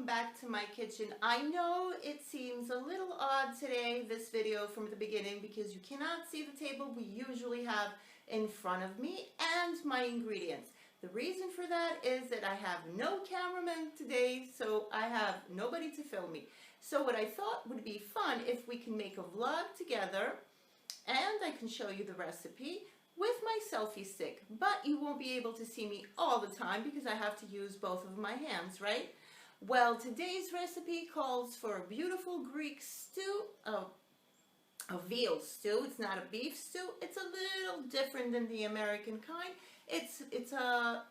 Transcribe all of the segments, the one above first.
welcome back to my kitchen. I know it seems a little odd today, this video from the beginning, because you cannot see the table we usually have in front of me and my ingredients. The reason for that is that I have no cameraman today, so I have nobody to film me. So what I thought would be fun if we can make a vlog together and I can show you the recipe with my selfie stick, but you won't be able to see me all the time because I have to use both of my hands, right? Well, today's recipe calls for a beautiful Greek stew, a veal stew. It's not a beef stew. It's a little different than the American kind. It's a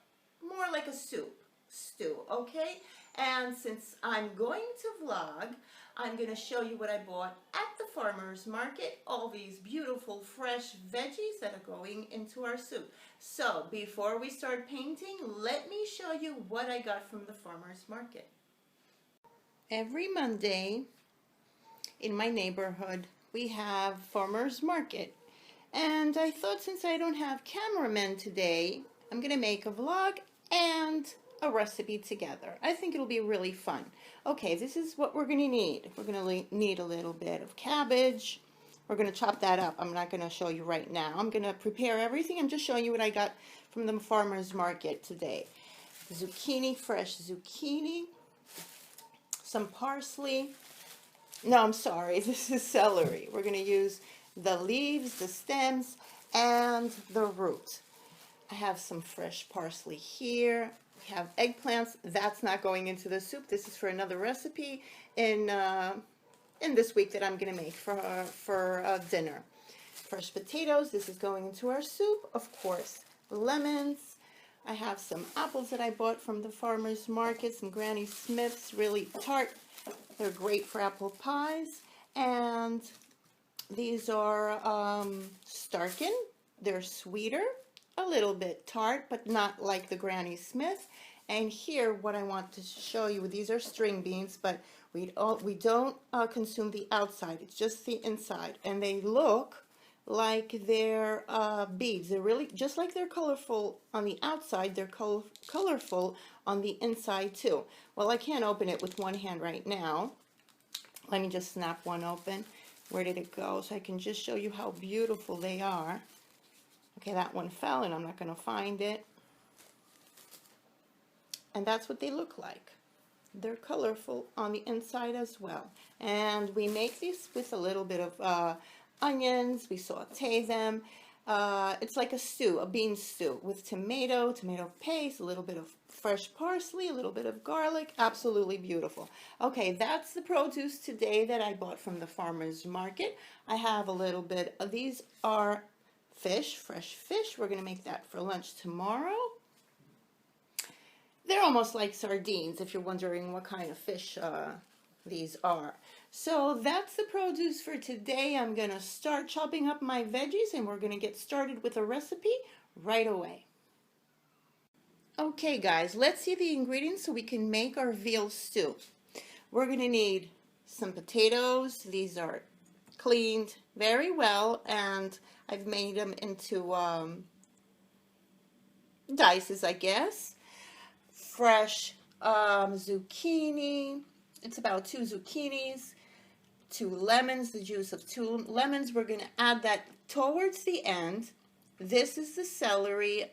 more like a stew, okay? And since I'm going to vlog, I'm going to show you what I bought at the farmer's market, all these beautiful fresh veggies that are going into our soup. So before we start painting, let me show you what I got from the farmer's market. Every Monday in my neighborhood, we have farmer's market. And I thought since I don't have cameramen today, I'm going to make a vlog and a recipe together. I think it'll be really fun. Okay, this is what we're going to need. We're going to need a little bit of cabbage. We're going to chop that up. I'm not going to show you right now. I'm going to prepare everything. I'm just showing you what I got from the farmer's market today. Zucchini, fresh zucchini, some parsley. No, I'm sorry, this is celery. We're going to use the leaves, the stems, and the root. I have some fresh parsley here. We have eggplants. That's not going into the soup. This is for another recipe in this week that I'm going to make for dinner. Fresh potatoes. This is going into our soup. Of course, lemons. I have some apples that I bought from the farmer's market. Some Granny Smiths, really tart. They're great for apple pies. And these are Starkin. They're sweeter, a little bit tart, but not like the Granny Smith. And here, what I want to show you, these are string beans, but we don't consume the outside. It's just the inside. And they look like they're beads. They're really, just like they're colorful on the outside, they're colorful on the inside too. Well, I can't open it with one hand right now. Let me just snap one open. Where did it go? So I can just show you how beautiful they are. Okay, that one fell and I'm not going to find it. And that's what they look like. They're colorful on the inside as well. And we make these with a little bit of onions. We saute them. It's like a stew, a bean stew with tomato paste, a little bit of fresh parsley, a little bit of garlic. Absolutely beautiful. Okay, that's the produce today that I bought from the farmer's market. I have a little bit of, these are fish, fresh fish. We're going to make that for lunch tomorrow. They're almost like sardines, if you're wondering what kind of fish these are. So that's the produce for today. I'm going to start chopping up my veggies and we're going to get started with a recipe right away. Okay guys, let's see the ingredients so we can make our veal stew. We're going to need some potatoes. These are cleaned very well and I've made them into dices, I guess. Fresh zucchini. It's about 2 zucchinis, 2 lemons, the juice of 2 lemons. We're going to add that towards the end. This is the celery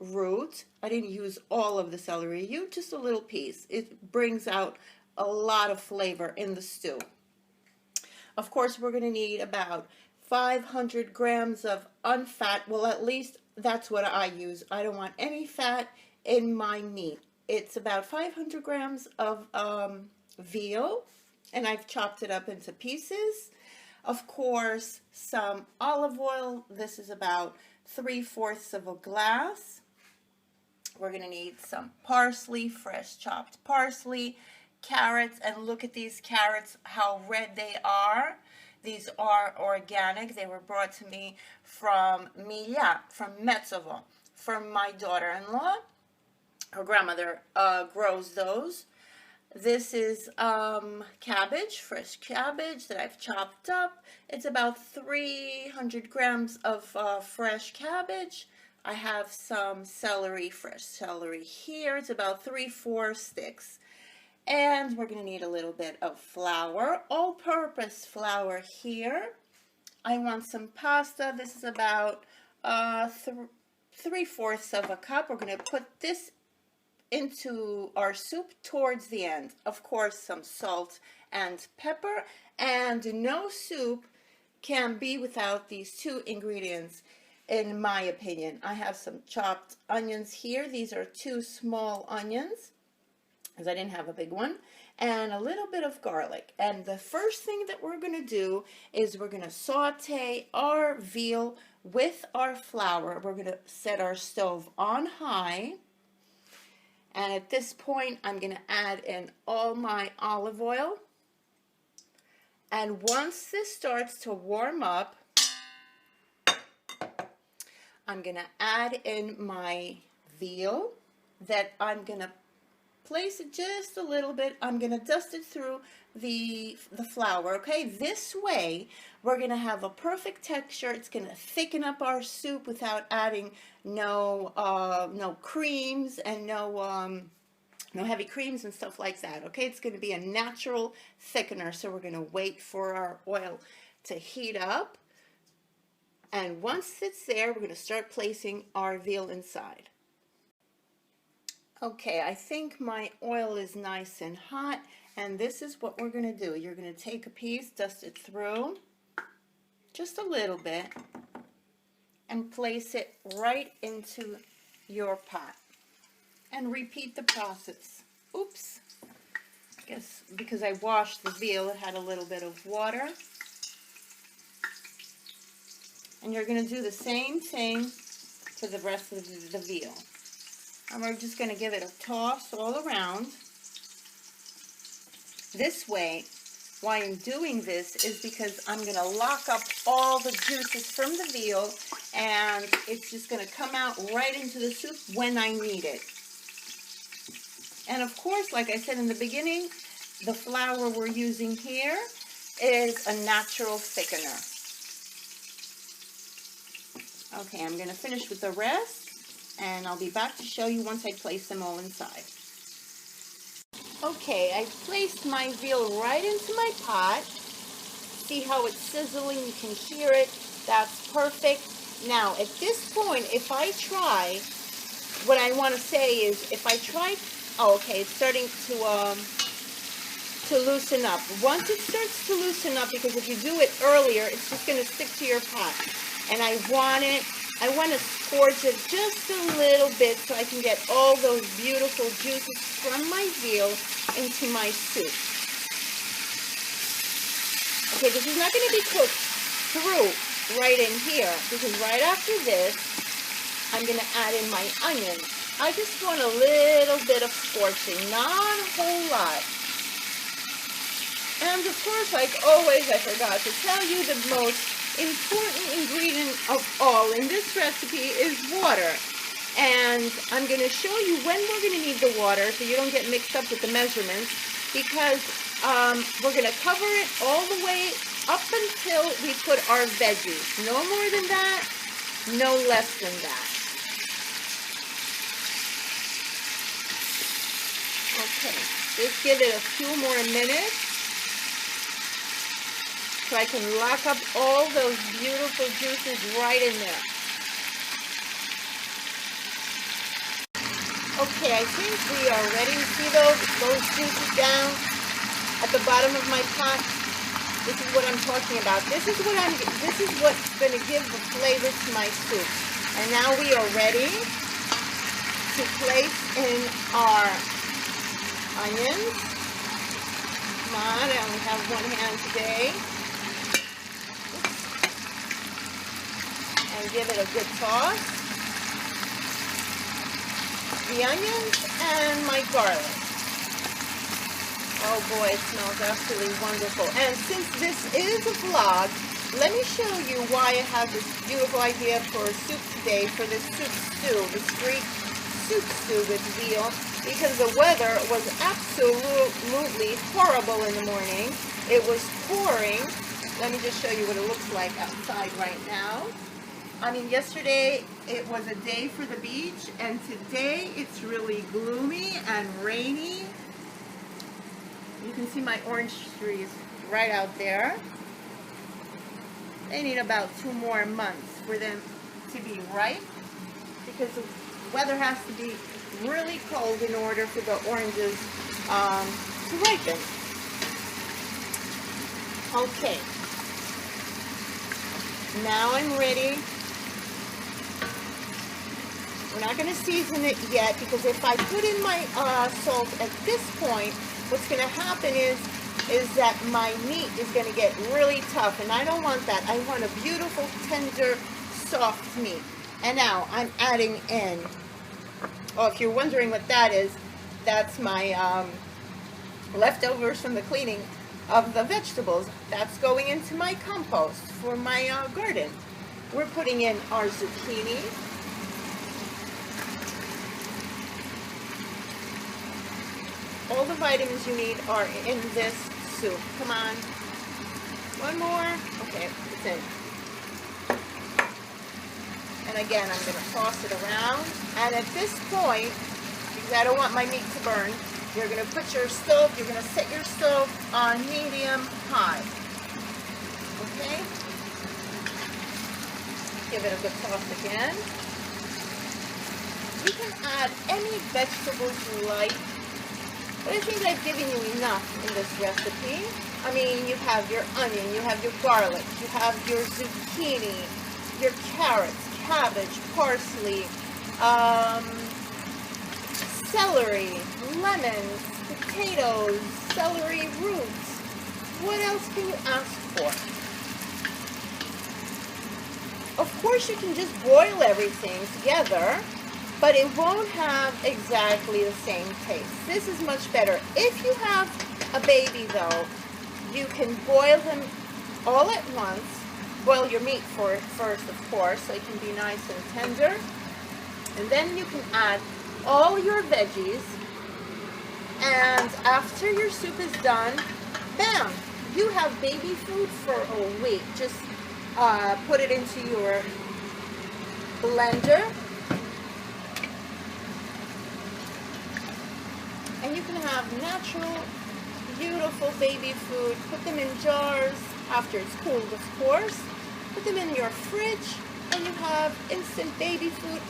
root. I didn't use all of the celery, just a little piece. It brings out a lot of flavor in the stew. Of course, we're going to need about 500 grams of unfat. Well, at least that's what I use. I don't want any fat in my meat. It's about 500 grams of veal, and I've chopped it up into pieces. Of course, some olive oil. This is about 3/4 of a glass. We're going to need some parsley, fresh chopped parsley, carrots, and look at these carrots, how red they are. These are organic. They were brought to me from Mila, from Metzovo, from my daughter-in-law. Her grandmother grows those. This is cabbage, fresh cabbage that I've chopped up. It's about 300 grams of fresh cabbage. I have some celery, fresh celery here. It's about 3-4 sticks. And we're going to need a little bit of flour, all-purpose flour here. I want some pasta. This is about 3/4 of a cup. We're going to put this into our soup towards the end. Of course, some salt and pepper. And no soup can be without these two ingredients, in my opinion. I have some chopped onions here. These are 2 small onions, because I didn't have a big one, and a little bit of garlic. And the first thing that we're going to do is we're going to saute our veal with our flour. We're going to set our stove on high. And at this point, I'm going to add in all my olive oil. And once this starts to warm up, I'm going to add in my veal that I'm going to place it just a little bit. I'm going to dust it through the flour, okay? This way, we're going to have a perfect texture. It's going to thicken up our soup without adding no creams and no heavy creams and stuff like that, okay? It's going to be a natural thickener, so we're going to wait for our oil to heat up. And once it's there, we're going to start placing our veal inside. Okay, I think my oil is nice and hot, and this is what we're going to do. You're going to take a piece, dust it through, just a little bit, and place it right into your pot. And repeat the process. Oops. I guess because I washed the veal, it had a little bit of water. And you're going to do the same thing for the rest of the veal. And we're just going to give it a toss all around. This way, why I'm doing this is because I'm going to lock up all the juices from the veal, and it's just going to come out right into the soup when I need it. And of course, like I said in the beginning, the flour we're using here is a natural thickener. Okay, I'm going to finish with the rest. And I'll be back to show you once I place them all inside. Okay, I placed my veal right into my pot. See how it's sizzling? You can hear it. That's perfect. Now, at this point, if I try, what I want to say is, if I try, oh, okay, it's starting to loosen up. Once it starts to loosen up, because if you do it earlier, it's just going to stick to your pot. And I want to scorch it just a little bit so I can get all those beautiful juices from my veal into my soup. Okay, this is not going to be cooked through right in here, because right after this, I'm going to add in my onions. I just want a little bit of scorching, not a whole lot. And of course, like always, I forgot to tell you the most important ingredient of all in this recipe is water. And I'm going to show you when we're going to need the water so you don't get mixed up with the measurements, because we're going to cover it all the way up until we put our veggies. No more than that, no less than that. Okay, just give it a few more minutes so I can lock up all those beautiful juices right in there. Okay, I think we are ready. See those juices down at the bottom of my pot? This is what I'm talking about. This is what's going to give the flavor to my soup. And now we are ready to place in our onions. Come on, I only have one hand today. And give it a good toss. The onions and my garlic. Oh boy, it smells absolutely wonderful. And since this is a vlog, let me show you why I have this beautiful idea for a soup today, for this soup stew, the street soup stew with veal, because the weather was absolutely horrible in the morning. It was pouring. Let me just show you what it looks like outside right now. I mean, yesterday it was a day for the beach, and today it's really gloomy and rainy. You can see my orange trees right out there. They need about 2 more months for them to be ripe because the weather has to be really cold in order for the oranges to ripen. Okay. Now I'm ready. We're not going to season it yet because if I put in my salt at this point, what's going to happen is that my meat is going to get really tough, and I don't want that. I want a beautiful, tender, soft meat. And now I'm adding in, oh, if you're wondering what that is, that's my leftovers from the cleaning of the vegetables. That's going into my compost for my garden. We're putting in our zucchini. All the vitamins you need are in this soup. Come on. One more. Okay, it's in. And again, I'm going to toss it around. And at this point, because I don't want my meat to burn, you're going to put your stove, you're going to set your stove on medium-high. Okay? Give it a good toss again. You can add any vegetables you like, but I think I've given you enough in this recipe. I mean, you have your onion, you have your garlic, you have your zucchini, your carrots, cabbage, parsley, celery, lemons, potatoes, celery roots. What else can you ask for? Of course, you can just boil everything together, but it won't have exactly the same taste. This is much better. If you have a baby, though, you can boil them all at once. Boil your meat first, of course, so it can be nice and tender. And then you can add all your veggies. And after your soup is done, bam, you have baby food for a week. Just put it into your blender. And you can have natural, beautiful baby food. Put them in jars after it's cooled, of course. Put them in your fridge, and you have instant baby food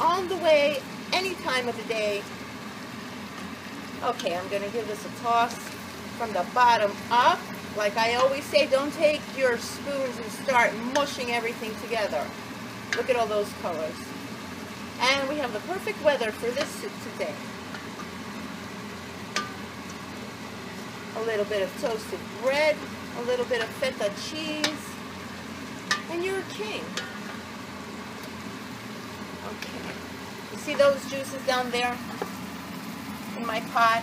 on the way, any time of the day. Okay, I'm going to give this a toss from the bottom up. Like I always say, don't take your spoons and start mushing everything together. Look at all those colors. And we have the perfect weather for this soup today. A little bit of toasted bread, a little bit of feta cheese, and you're a king. Okay. You see those juices down there in my pot?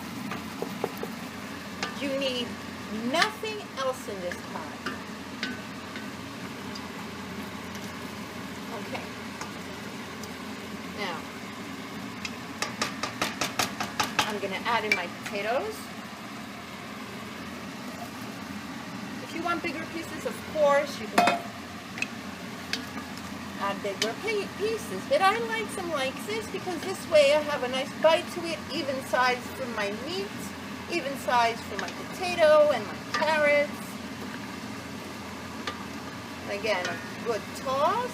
You need nothing else in this pot. Okay. Now, I'm going to add in my potatoes. If you want bigger pieces, of course, you can add bigger pieces. But I like them like this because this way I have a nice bite to it, even size for my meat, even size for my potato and my carrots. And again, a good toss.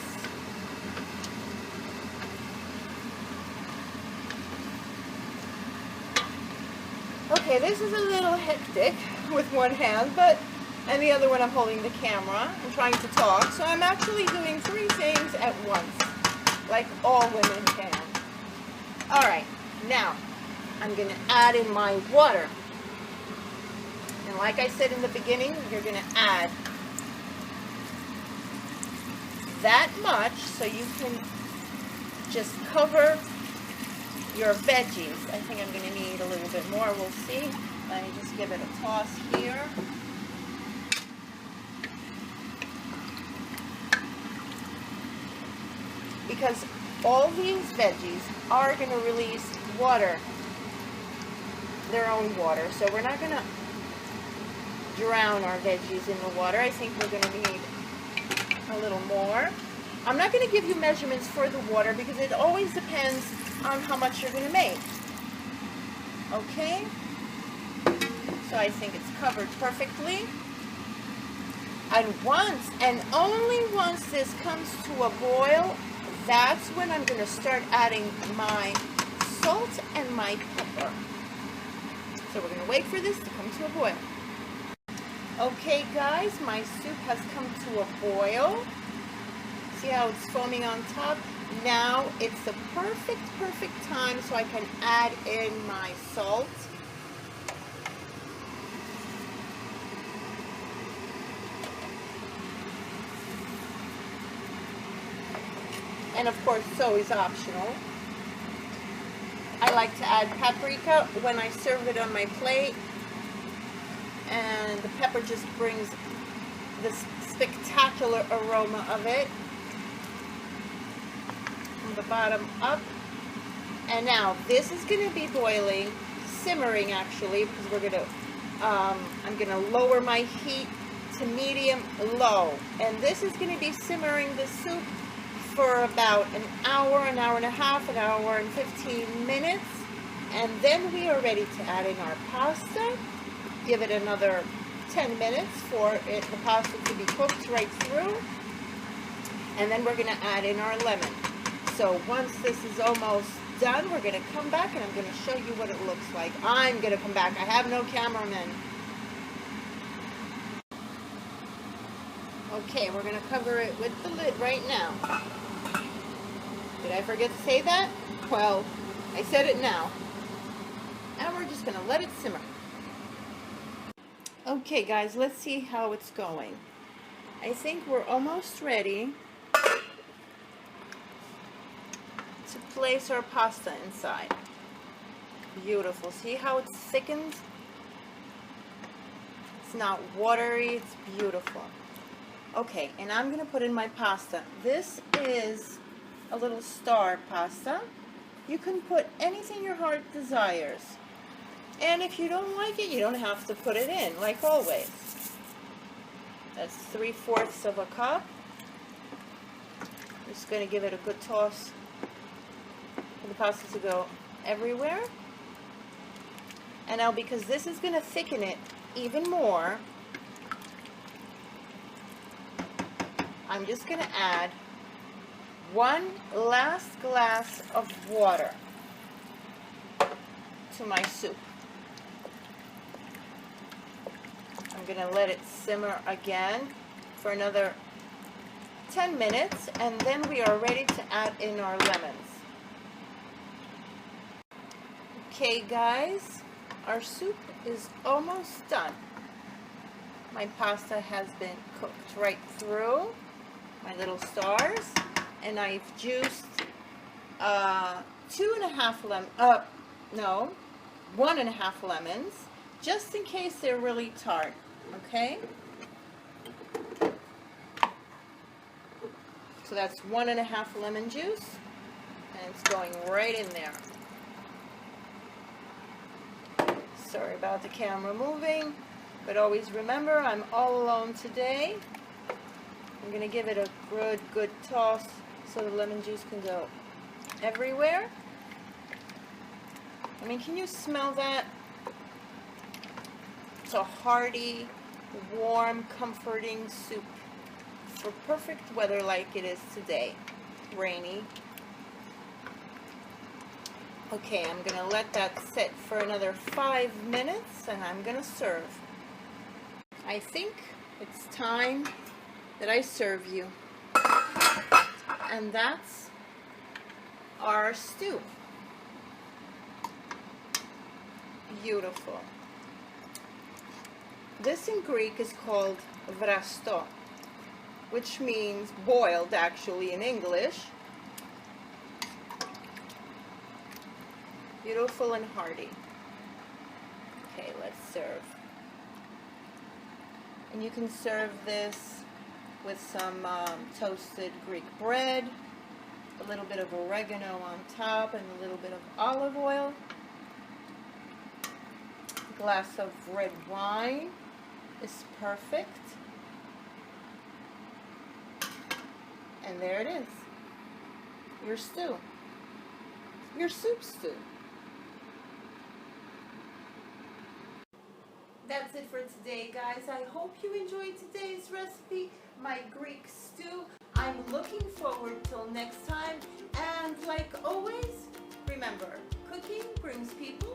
Okay, this is a little hectic with one hand, and the other one I'm holding the camera. I'm trying to talk, so I'm actually doing 3 things at once, like all women can. All right, now I'm going to add in my water. And like I said in the beginning, you're going to add that much so you can just cover your veggies. I think I'm going to need a little bit more. We'll see. Let me just give it a toss here. Because all these veggies are going to release water, their own water. So we're not going to drown our veggies in the water. I think we're going to need a little more. I'm not going to give you measurements for the water because it always depends on how much you're going to make. Okay? So I think it's covered perfectly. And once, and only once this comes to a boil, that's when I'm going to start adding my salt and my pepper. So we're going to wait for this to come to a boil. Okay guys, my soup has come to a boil. See how it's foaming on top? Now it's the perfect time so I can add in my salt. And of course, it's always optional. I like to add paprika when I serve it on my plate. And the pepper just brings this spectacular aroma of it. From the bottom up. And now this is going to be boiling, simmering actually, because we're going to, I'm going to lower my heat to medium low. And this is going to be simmering the soup for about an hour and a half, an hour and 15 minutes. And then we are ready to add in our pasta. Give it another 10 minutes for the pasta to be cooked right through. And then we're going to add in our lemon. So once this is almost done, we're going to come back and I'm going to show you what it looks like. I'm going to come back. I have no cameraman. Okay, we're going to cover it with the lid right now. Did I forget to say that? Well, I said it now. And we're just going to let it simmer. Okay guys, let's see how it's going. I think we're almost ready to place our pasta inside. Beautiful. See how it's thickened? It's not watery, it's beautiful. Okay, and I'm going to put in my pasta. This is a little star pasta. You can put anything your heart desires. And if you don't like it, you don't have to put it in, like always. That's 3/4 of a cup. I'm just going to give it a good toss for the pasta to go everywhere. And now because this is going to thicken it even more, I'm just going to add one last glass of water to my soup. I'm going to let it simmer again for another 10 minutes, and then we are ready to add in our lemons. Okay guys, our soup is almost done. My pasta has been cooked right through, my little stars, and I've juiced 1.5 lemons, just in case they're really tart. Okay, so that's 1.5 lemon juice, and it's going right in there. Sorry about the camera moving, but always remember I'm all alone today. I'm going to give it a good toss so the lemon juice can go everywhere. I mean, can you smell that? It's a hearty, warm, comforting soup for perfect weather like it is today, rainy. Okay, I'm going to let that sit for another 5 minutes and I'm going to serve. I think it's time that I serve you. And that's our stew. Beautiful. This in Greek is called vrasto, which means boiled actually in English. Beautiful and hearty. Okay, let's serve. And you can serve this with some toasted Greek bread, a little bit of oregano on top, and a little bit of olive oil. A glass of red wine is perfect. And there it is. Your stew. Your soup stew. That's it for today, guys. I hope you enjoyed today's recipe, my Greek stew. I'm looking forward till next time. And like always, remember, cooking brings people